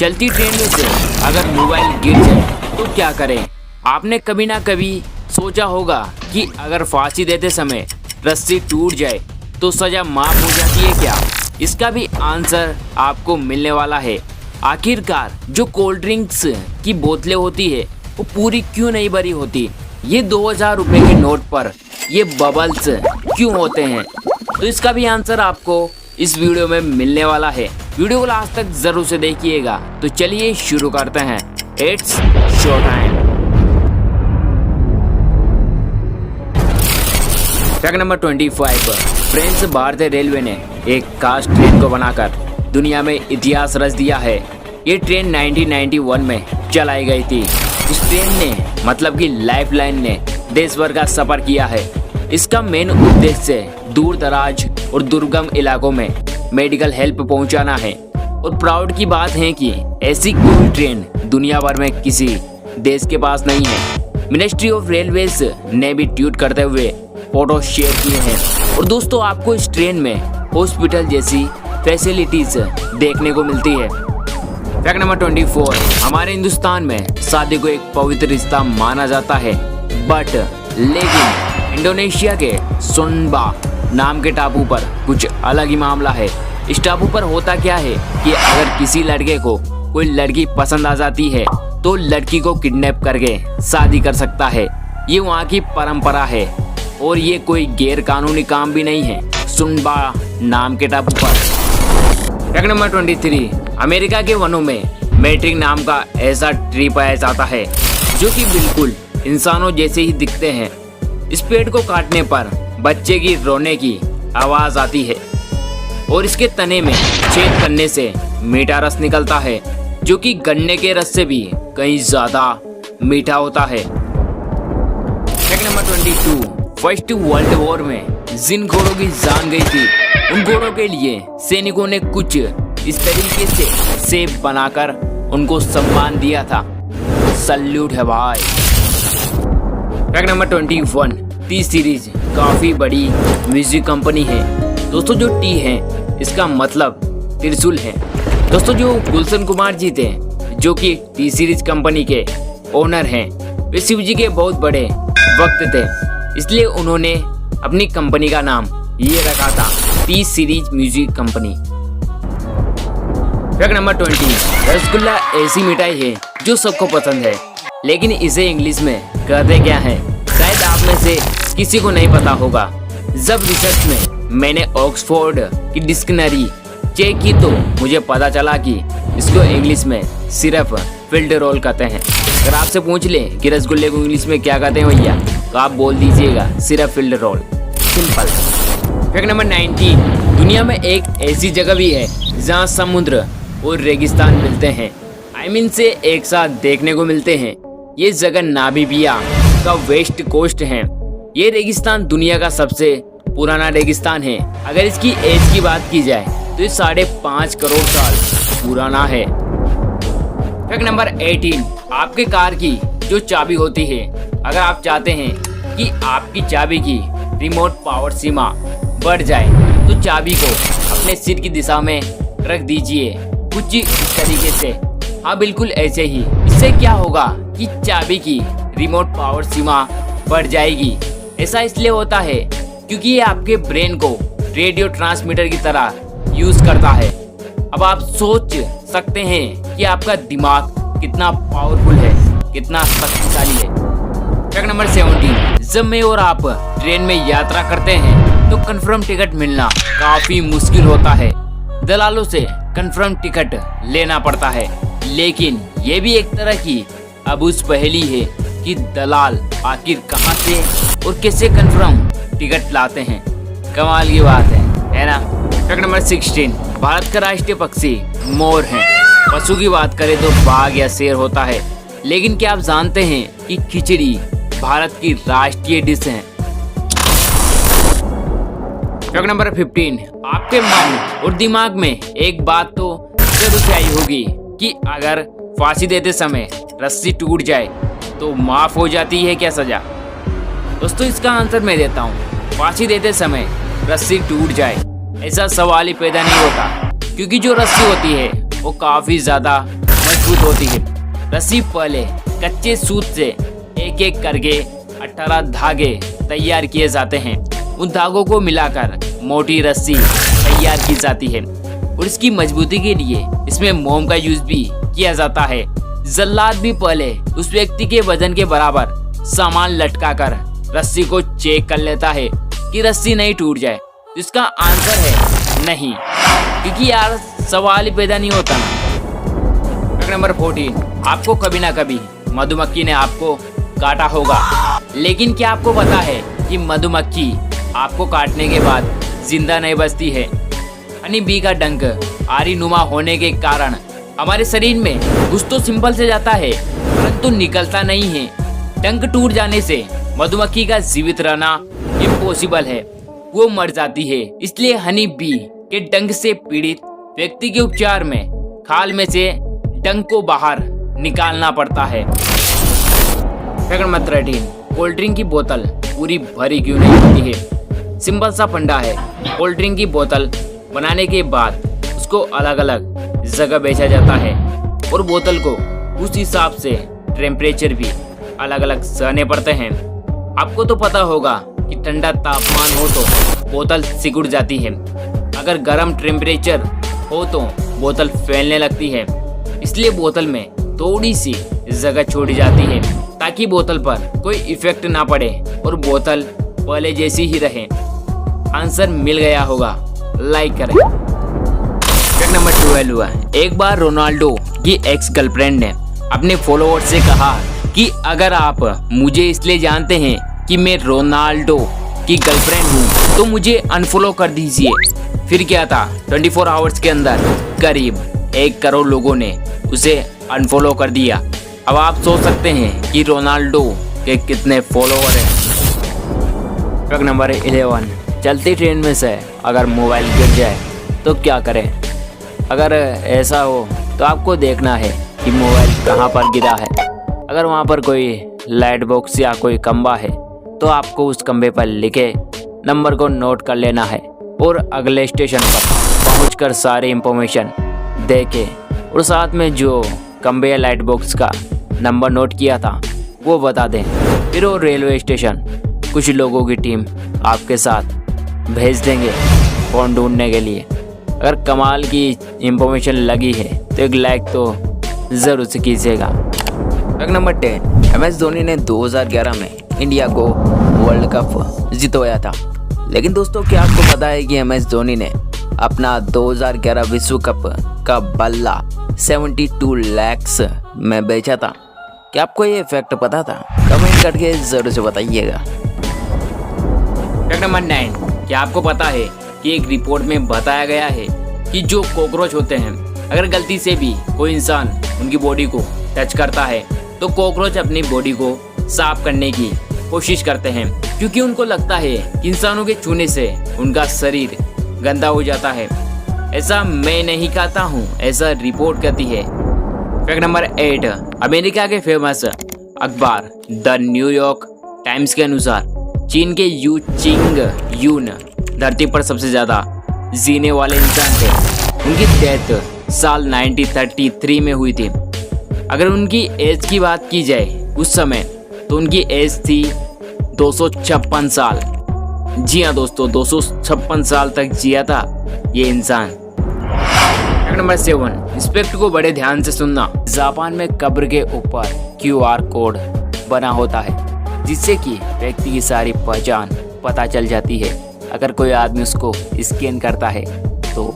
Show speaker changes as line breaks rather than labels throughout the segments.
चलती ट्रेन में से अगर मोबाइल गिर जाए तो क्या करें। आपने कभी ना कभी सोचा होगा कि अगर फांसी देते समय रस्सी टूट जाए तो सज़ा माफ़ हो जाती है क्या। इसका भी आंसर आपको मिलने वाला है। आखिरकार जो कोल्ड ड्रिंक्स की बोतलें होती है वो पूरी क्यों नहीं भरी होती, ये 2000 रुपये के नोट पर ये बबल्स क्यों होते हैं, तो इसका भी आंसर आपको इस वीडियो में मिलने वाला है। वीडियो को लास्ट तक जरूर से देखिएगा। तो चलिए शुरू करते हैं। It's show time. Fact number 25। French भारतीय रेलवे ने एक कास्ट ट्रेन को बनाकर दुनिया में इतिहास रच दिया है। ये ट्रेन 1991 में चलाई गई थी। इस ट्रेन ने मतलब कि लाइफलाइन ने देश भर का सफर किया है। इसका मेन उद्देश्य दूर दराज और दुर्गम इलाकों में मेडिकल हेल्प पहुंचाना है। और प्राउड की बात है कि ऐसी कोई ट्रेन दुनिया भर में किसी देश के पास नहीं है। मिनिस्ट्री ऑफ रेलवेज ने भी ट्वीट करते हुए फोटो शेयर किए हैं। और दोस्तों, आपको इस ट्रेन में हॉस्पिटल जैसी फैसिलिटीज देखने को मिलती है। Fact number 24। हमारे हिंदुस्तान में शादी को एक पवित्र रिश्ता माना जाता है, लेकिन इंडोनेशिया के सुंबा नाम के टापू पर कुछ अलग ही मामला है। इस टापू पर होता क्या है कि अगर किसी लड़के को कोई लड़की पसंद आ जाती है तो लड़की को किडनैप करके शादी कर सकता है। ये वहाँ की परंपरा है और ये कोई गैर कानूनी काम भी नहीं है सुंबा नाम के टापू पर। Fact number 23। अमेरिका के वनों में मैट्रिक नाम का ऐसा ट्री पाया जाता है जो कि बिल्कुल इंसानों जैसे ही दिखते हैं। इस पेड़ को काटने पर बच्चे की रोने की आवाज आती है और इसके तने में छेद करने से मीठा रस निकलता है जो कि गन्ने के रस से भी कहीं ज्यादा मीठा होता है। Fact number 22। First world war में जिन घोड़ों की जान गई थी उन घोड़ों के लिए सैनिकों ने कुछ इस तरीके से सेब बनाकर उनको सम्मान दिया था। सल्यूट है भाई। Fact number 21। टी सीरीज काफी बड़ी म्यूजिक कंपनी है। दोस्तों, जो टी है इसका मतलब त्रिशूल है। दोस्तों, जो गुलशन कुमार जी थे जो कि टी सीरीज कंपनी के ओनर हैं, वे शिव जी के बहुत बड़े भक्त थे, इसलिए उन्होंने अपनी कंपनी का नाम ये रखा था, T series music company. Fact number 20। Rasgulla ऐसी मिठाई है जो सबको पसंद है, लेकिन इसे इंग्लिश में कहते क्या है शायद आप में से किसी को नहीं पता होगा। जब रिसर्च में मैंने ऑक्सफोर्ड की डिक्शनरी चेक की तो मुझे पता चला कि इसको इंग्लिश में सिर्फ फिल्ड रोल कहते हैं। अगर आपसे पूछ ले कि रसगुल्ले को इंग्लिश में क्या कहते हैं भैया, तो आप बोल दीजिएगा सिर्फ फिल्ड रोल, सिंपल। Fact number 19। दुनिया में एक ऐसी जगह भी है जहाँ समुद्र और रेगिस्तान मिलते हैं, से एक साथ देखने को मिलते हैं। ये जगह नामीबिया का वेस्ट कोस्ट है। ये रेगिस्तान दुनिया का सबसे पुराना रेगिस्तान है। अगर इसकी एज की बात की जाए तो ये 5.5 करोड़ साल पुराना है। Fact number 18। आपके कार की जो चाबी होती है, अगर आप चाहते हैं कि आपकी चाबी की रिमोट पावर सीमा बढ़ जाए तो चाबी को अपने सिर की दिशा में रख दीजिए, कुछ इस तरीके से। हाँ, बिल्कुल ऐसे ही। इससे क्या होगा कि चाबी की रिमोट पावर सीमा बढ़ जाएगी। ऐसा इसलिए होता है क्योंकि ये आपके ब्रेन को रेडियो ट्रांसमीटर की तरह यूज करता है। अब आप सोच सकते हैं कि आपका दिमाग कितना पावरफुल है, कितना शक्तिशाली है। Fact number 17। जब मैं और आप ट्रेन में यात्रा करते हैं तो कंफर्म टिकट मिलना काफी मुश्किल होता है। दलालों से कंफर्म टिकट लेना पड़ता है, लेकिन ये भी एक तरह की अबूझ पहेली है कि दलाल आखिर कहां से और कैसे कंफर्म टिकट लाते हैं। कमाल की बात है ना। Fact number 16। भारत का राष्ट्रीय पक्षी मोर है। पशु की बात करें तो बाघ या शेर होता है, लेकिन क्या आप जानते हैं कि खिचड़ी भारत की राष्ट्रीय डिश है। Fact number 15। आपके मन और दिमाग में एक बात तो जरूर से आई होगी कि अगर फांसी देते समय रस्सी टूट जाए तो माफ हो जाती है क्या सजा। दोस्तों, इसका आंसर मैं देता हूँ। फांसी देते समय रस्सी टूट जाए ऐसा सवाल ही पैदा नहीं होता, क्योंकि जो रस्सी होती है वो काफी ज्यादा मजबूत होती है। रस्सी पहले कच्चे सूत से एक एक करके 18 धागे तैयार किए जाते हैं। उन धागों को मिलाकर मोटी रस्सी तैयार की जाती है और इसकी मजबूती के लिए इसमें मोम का यूज भी किया जाता है। जल्लाद भी पहले उस व्यक्ति के वजन के बराबर सामान लटकाकर रस्सी को चेक कर लेता है कि रस्सी नहीं टूट जाए। इसका आंसर है नहीं, क्योंकि यार सवाल ही पैदा नहीं होता ना। नंबर 14, आपको कभी ना कभी मधुमक्खी ने आपको काटा होगा, लेकिन क्या आपको पता है कि मधुमक्खी आपको काटने के बाद जिंदा नहीं बचती है। हनी बी का डंक आरी नुमा होने के कारण हमारे शरीर में घुस तो सिंपल से जाता है, परंतु निकलता नहीं है। डंक टूट जाने से मधुमक्खी का जीवित रहना इम्पॉसिबल है, वो मर जाती है। इसलिए हनी बी के डंक से पीड़ित व्यक्ति के उपचार में खाल में से डंक को बाहर निकालना पड़ता है। फैक्ट नंबर 13, कोल्ड ड्रिंक की बोतल पूरी भरी क्यों नहीं होती है। सिंपल सा फंडा है। कोल्ड ड्रिंक की बोतल बनाने के बाद उसको अलग अलग जगह बेचा जाता है और बोतल को उस हिसाब से टेम्परेचर भी अलग अलग सहने पड़ते हैं। आपको तो पता होगा कि ठंडा तापमान हो तो बोतल सिकुड़ जाती है, अगर गर्म टेम्परेचर हो तो बोतल फैलने लगती है। इसलिए बोतल में थोड़ी सी जगह छोड़ी जाती है ताकि बोतल पर कोई इफेक्ट ना पड़े और बोतल पहले जैसी ही रहे। आंसर मिल गया होगा, लाइक करें। फैक्ट नंबर 12 हुआ, एक बार रोनाल्डो की एक्स गर्लफ्रेंड ने अपने फॉलोअर्स से कहा कि अगर आप मुझे इसलिए जानते हैं कि मैं रोनाल्डो की गर्लफ्रेंड हूँ तो मुझे अनफॉलो कर दीजिए। फिर क्या था, 24 आवर्स के अंदर करीब 1 करोड़ लोगों ने उसे अनफॉलो कर दिया। अब आप सोच सकते हैं कि रोनाल्डो के कितने फॉलोअर हैं। फैक्ट नंबर 11, चलती ट्रेन में से अगर मोबाइल गिर जाए तो क्या करें। अगर ऐसा हो तो आपको देखना है कि मोबाइल कहाँ पर गिरा है। अगर वहाँ पर कोई लाइट बॉक्स या कोई खंबा है तो आपको उस खंबे पर लिखे नंबर को नोट कर लेना है और अगले स्टेशन पर पहुंचकर सारी इंफॉर्मेशन देके और साथ में जो खंबे या लाइट बॉक्स का नंबर नोट किया था वो बता दें। फिर वो रेलवे स्टेशन कुछ लोगों की टीम आपके साथ भेज देंगे फ़ोन ढूंढने के लिए। अगर कमाल की इंफॉर्मेशन लगी है तो एक लाइक तो ज़रूर से कीजिएगा। फैक्ट नंबर 10, MS धोनी ने 2011 में इंडिया को वर्ल्ड कप जितवाया था। लेकिन दोस्तों, क्या आपको पता है कि MS धोनी ने अपना 2011 विश्व कप का बल्ला 72 लाख में बेचा था? क्या आपको ये फैक्ट पता था? कमेंट करके ज़रूर से बताइएगा। फैक्ट नंबर 9, क्या आपको पता है कि एक रिपोर्ट में बताया गया है कि जो कॉकरोच होते हैं, अगर गलती से भी कोई इंसान उनकी बॉडी को टच करता है तो कॉकरोच अपनी बॉडी को साफ करने की कोशिश करते हैं, क्योंकि उनको लगता है कि इंसानों के छूने से उनका शरीर गंदा हो जाता है। ऐसा मैं नहीं कहता हूँ, ऐसा रिपोर्ट कहती है। फैक्ट नंबर 8, अमेरिका के फेमस अखबार द न्यूयॉर्क टाइम्स के अनुसार चीन के यू चिंग यून धरती पर सबसे ज़्यादा जीने वाले इंसान थे। उनकी डेथ साल 1933 में हुई थी। अगर उनकी एज की बात की जाए उस समय तो उनकी एज थी 256 साल। जी हाँ दोस्तों, 256 साल तक जिया था ये इंसान। फैक्ट नंबर 7, इस फैक्ट को बड़े ध्यान से सुनना। जापान में कब्र के ऊपर QR कोड बना होता है जिससे कि व्यक्ति की सारी पहचान पता चल जाती है। अगर कोई आदमी उसको स्कैन करता है तो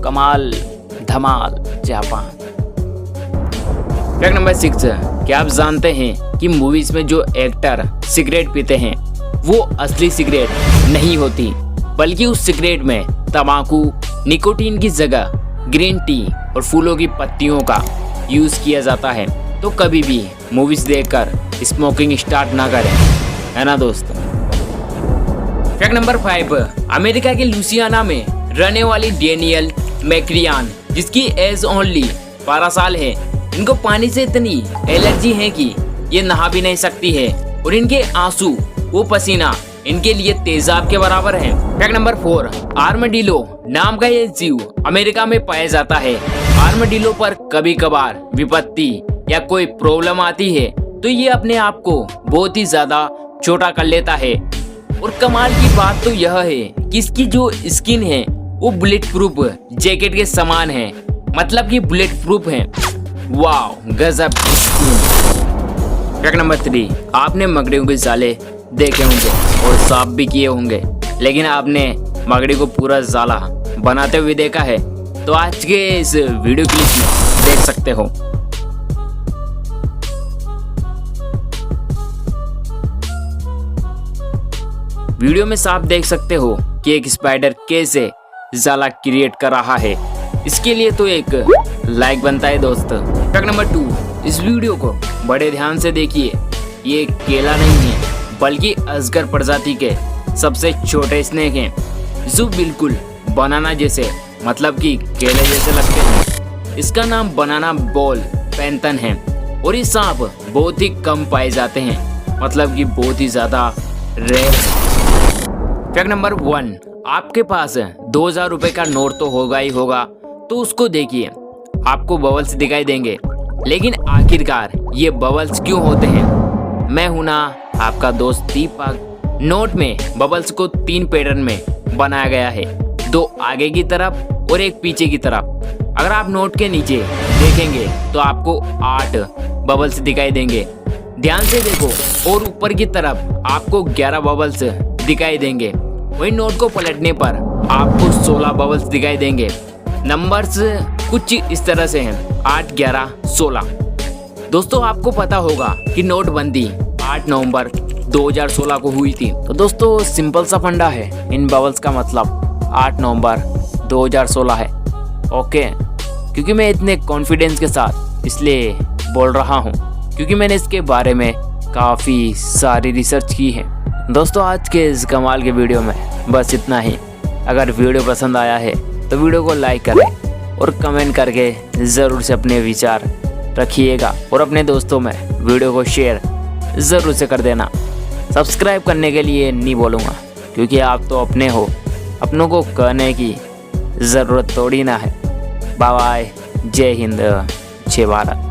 कमाल धमाल जापान। फैक्ट नंबर 6, क्या आप जानते हैं कि मूवीज में जो एक्टर सिगरेट पीते हैं वो असली सिगरेट नहीं होती, बल्कि उस सिगरेट में तंबाकू निकोटीन की जगह ग्रीन टी और फूलों की पत्तियों का यूज किया जाता है। तो कभी भी मूवीज देखकर स्मोकिंग स्टार्ट ना करें, है ना दोस्तों। फैक्ट नंबर 5, अमेरिका के लुसियाना में रहने वाली डेनियल मैक्रियान, जिसकी एज ओनली 12 साल है, इनको पानी से इतनी एलर्जी है कि ये नहा भी नहीं सकती है और इनके आंसू वो पसीना इनके लिए तेजाब के बराबर हैं। फैक्ट नंबर 4, आर्मडिलो नाम का ये जीव अमेरिका में पाया जाता है। आर्मडिलो पर कभी कभार विपत्ति या कोई प्रॉब्लम आती है तो ये अपने आप को बहुत ही ज्यादा छोटा कर लेता है। और कमाल की बात तो यह है कि इसकी जो स्किन है वो बुलेट प्रूफ जैकेट के समान है, मतलब कि बुलेट प्रूफ है। वाह गजब स्किन। फैक्ट नंबर 3, आपने मकड़ियों के जाले देखे होंगे और साफ भी किए होंगे, लेकिन आपने मकड़ी को पूरा जाला बनाते हुए देखा है? तो आज के इस वीडियो क्लिप में देख सकते हो। वीडियो में साफ देख सकते हो कि एक स्पाइडर कैसे जाला क्रिएट कर रहा है। इसके लिए तो एक लाइक बनता है दोस्त। फैक्ट नंबर 2, इस वीडियो को बड़े ध्यान से देखिए। ये केला नहीं है बल्कि अजगर प्रजाति के सबसे छोटे स्नेक हैं जो बिल्कुल बनाना जैसे, मतलब कि केले जैसे लगते हैं। इसका नाम बनाना बॉल पैंथन है और ये सांप बहुत ही कम पाए जाते हैं, मतलब कि बहुत ही ज्यादा रेयर। फैक्ट नंबर 1, आपके पास 2000 रुपए का नोट तो होगा ही होगा, तो उसको देखिए, आपको बबल्स दिखाई देंगे। लेकिन आखिरकार ये बबल्स क्यों होते हैं? मैं हूं ना आपका दोस्त दीपक। नोट में बबल्स को 3 पैटर्न में बनाया गया है, 2 आगे की तरफ और एक पीछे की तरफ। अगर आप नोट के नीचे देखेंगे तो आपको 8 बबल्स दिखाई देंगे। ध्यान से देखो और ऊपर की तरफ आपको 11 बबल्स दिखाई देंगे। वही नोट को पलटने पर आपको 16 बबल्स दिखाई देंगे। नंबर्स कुछ इस तरह से हैं 8, 11, 16। दोस्तों आपको पता होगा कि नोटबंदी 8 नवंबर 2016 को हुई थी। तो दोस्तों सिंपल सा फंडा है, इन बबल्स का मतलब 8 नवंबर 2016 है। ओके, क्योंकि मैं इतने कॉन्फिडेंस के साथ इसलिए बोल रहा हूँ क्योंकि मैंने इसके बारे में काफ़ी सारी रिसर्च की है। दोस्तों आज के इस कमाल के वीडियो में बस इतना ही। अगर वीडियो पसंद आया है तो वीडियो को लाइक करें और कमेंट करके ज़रूर से अपने विचार रखिएगा और अपने दोस्तों में वीडियो को शेयर ज़रूर से कर देना। सब्सक्राइब करने के लिए नहीं बोलूँगा क्योंकि आप तो अपने हो, अपनों को कहने की ज़रूरत थोड़ी ना है। बाय बाय, जय हिंद, जय भारत।